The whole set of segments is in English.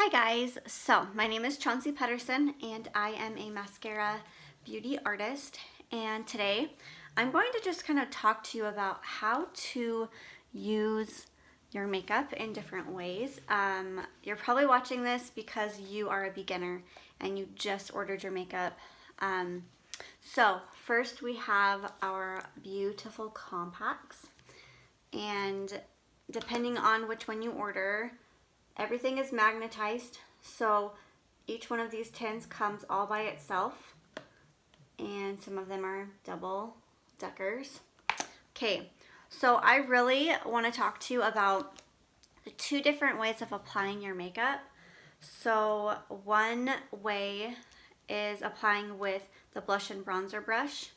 Hi guys, so my name is Chauncey Pedersen and I am a mascara beauty artist, and today I'm going to just kind of talk to you about how to use your makeup in different ways. You're probably watching this because you are a beginner and you just ordered your makeup. So first we have our beautiful compacts, and depending on which one you order, everything is magnetized, so each one of these tins comes all by itself, and some of them are double deckers. Okay, so I really want to talk to you about the two different ways of applying your makeup. So one way is applying with the blush and bronzer brush,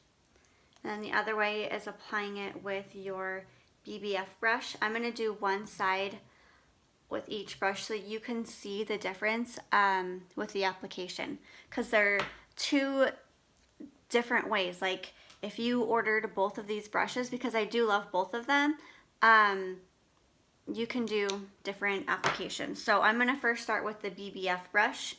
and then the other way is applying it with your BBF brush. I'm going to do one side with each brush so you can see the difference with the application, because they're two different ways. Like if you ordered both of these brushes, because I do love both of them, you can do different applications. So I'm going to first start with the BBF brush.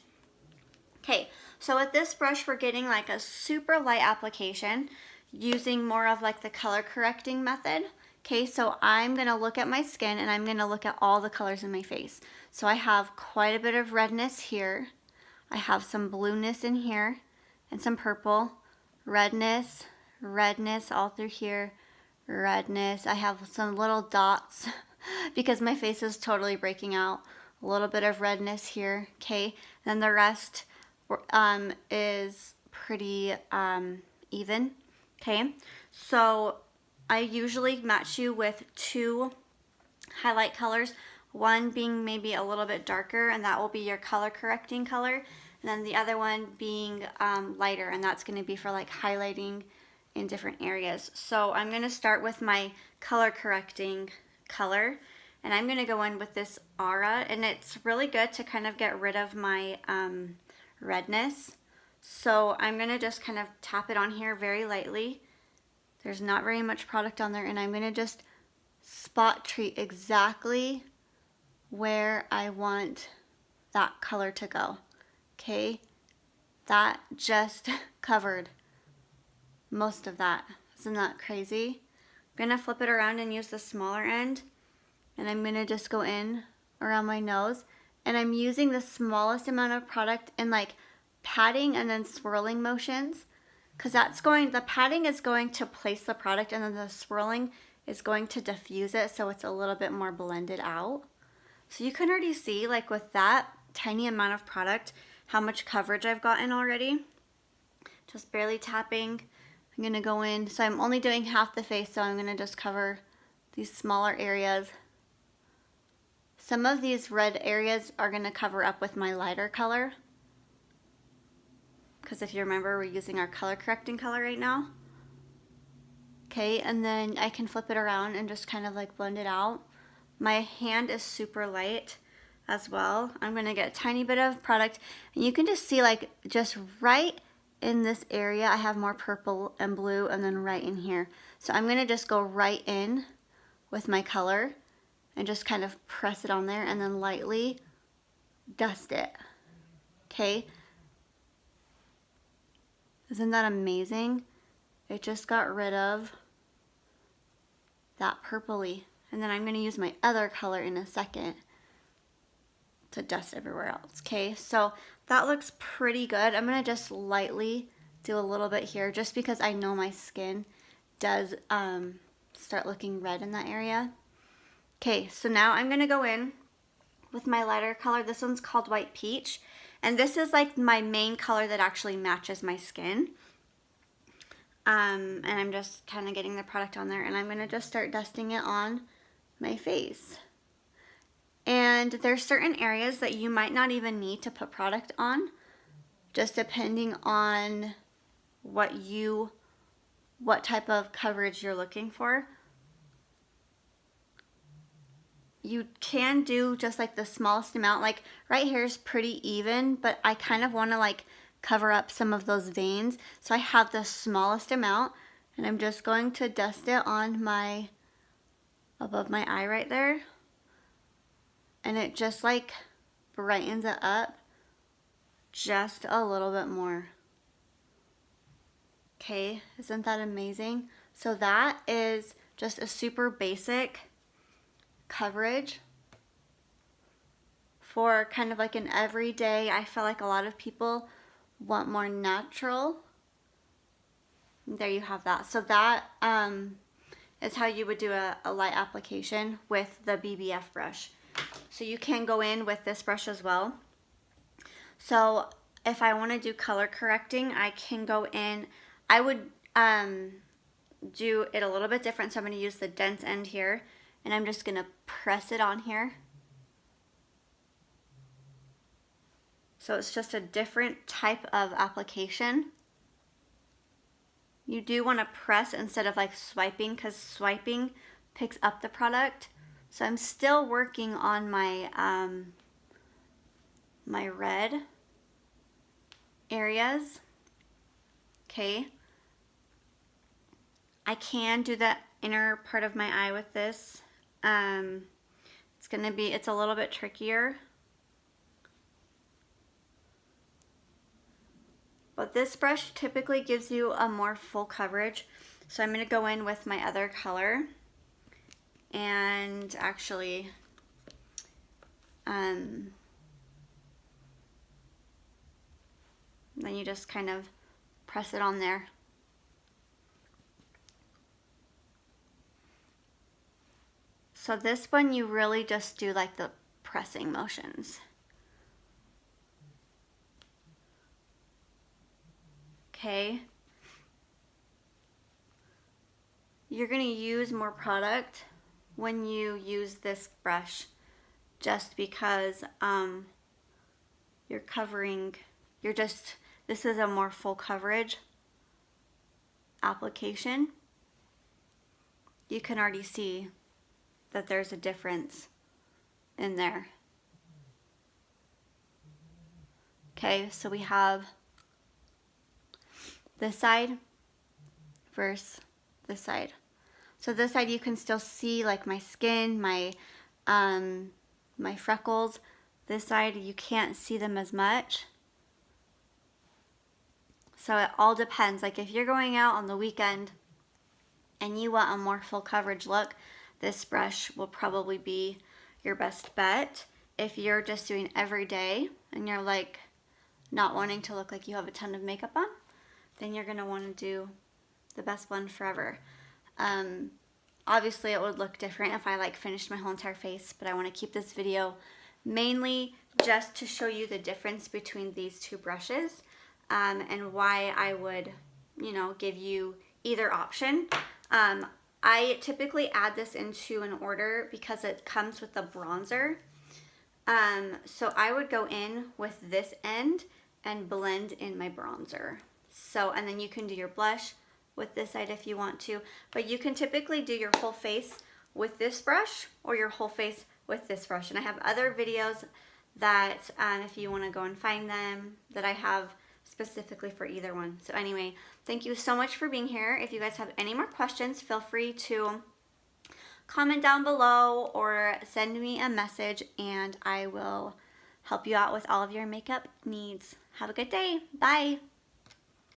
Okay, so with this brush we're getting like a super light application using more of like the color correcting method. Okay, so I'm going to look at my skin and I'm going to look at all the colors in my face. So I have quite a bit of redness here. I have some blueness in here and some purple. Redness, redness all through here, redness. I have some little dots because my face is totally breaking out. A little bit of redness here, okay? Then the rest is pretty even, okay? So I usually match you with two highlight colors, one being maybe a little bit darker, and that will be your color correcting color, and then the other one being lighter, and that's going to be for like highlighting in different areas. So I'm going to start with my color correcting color, and I'm going to go in with this Aura, and it's really good to kind of get rid of my redness. So I'm going to just kind of tap it on here very lightly. There's not very much product on there, and I'm going to just spot treat exactly where I want that color to go. Okay, that just covered most of that. Isn't that crazy? I'm going to flip it around and use the smaller end, and I'm going to just go in around my nose, and I'm using the smallest amount of product in like patting and then swirling motions, because the patting is going to place the product, and then the swirling is going to diffuse it so it's a little bit more blended out. So you can already see, like with that tiny amount of product, how much coverage I've gotten already. Just barely tapping. I'm going to go in, so I'm only doing half the face, so I'm going to just cover these smaller areas. Some of these red areas are going to cover up with my lighter color, because if you remember, we're using our color correcting color right now. Okay, and then I can flip it around and just kind of like blend it out. My hand is super light as well. I'm going to get a tiny bit of product, and you can just see like just right in this area I have more purple and blue, and then right in here. So I'm going to just go right in with my color and just kind of press it on there and then lightly dust it. Okay, isn't that amazing? It just got rid of that purpley. And then I'm going to use my other color in a second to dust everywhere else. Okay, so that looks pretty good. I'm going to just lightly do a little bit here just because I know my skin does start looking red in that area. Okay, so now I'm going to go in with my lighter color. This one's called White Peach, and this is like my main color that actually matches my skin. And I'm just kind of getting the product on there, and I'm going to just start dusting it on my face. And there's certain areas that you might not even need to put product on, just depending on what type of coverage you're looking for. You can do just like the smallest amount. Like right here is pretty even, but I kind of want to like cover up some of those veins. So I have the smallest amount, and I'm just going to dust it on above my eye right there. And it just like brightens it up just a little bit more. Okay, isn't that amazing? So that is just a super basic coverage for kind of like an everyday. I feel like a lot of people want more natural. There you have that. So that is how you would do a light application with the BBF brush. So you can go in with this brush as well. So if I want to do color correcting, I can go in. I would do it a little bit different. So I'm going to use the dense end here, and I'm just going to press it on here. So it's just a different type of application. You do want to press instead of like swiping, because swiping picks up the product. So I'm still working on my my red areas. Okay. I can do the inner part of my eye with this. It's a little bit trickier. But this brush typically gives you a more full coverage. So I'm going to go in with my other color. And actually, then you just kind of press it on there. So this one you really just do like the pressing motions. Okay. You're going to use more product when you use this brush, just because you're covering, this is a more full coverage application. You can already see that there's a difference in there. Okay, so we have this side versus this side. So this side you can still see like my skin, my freckles. This side you can't see them as much. So it all depends. Like if you're going out on the weekend and you want a more full coverage look, this brush will probably be your best bet. If you're just doing every day and you're like not wanting to look like you have a ton of makeup on, then you're gonna want to do the best blend forever. Obviously it would look different if I like finished my whole entire face, but I want to keep this video mainly just to show you the difference between these two brushes, and why I would, give you either option. I typically add this into an order because it comes with a bronzer. So I would go in with this end and blend in my bronzer. So, and then you can do your blush with this side if you want to, but you can typically do your whole face with this brush or your whole face with this brush. And I have other videos that, if you want to go and find them, that I have specifically for either one. So anyway, thank you so much for being here. If you guys have any more questions, feel free to comment down below or send me a message and I will help you out with all of your makeup needs. Have a good day. Bye.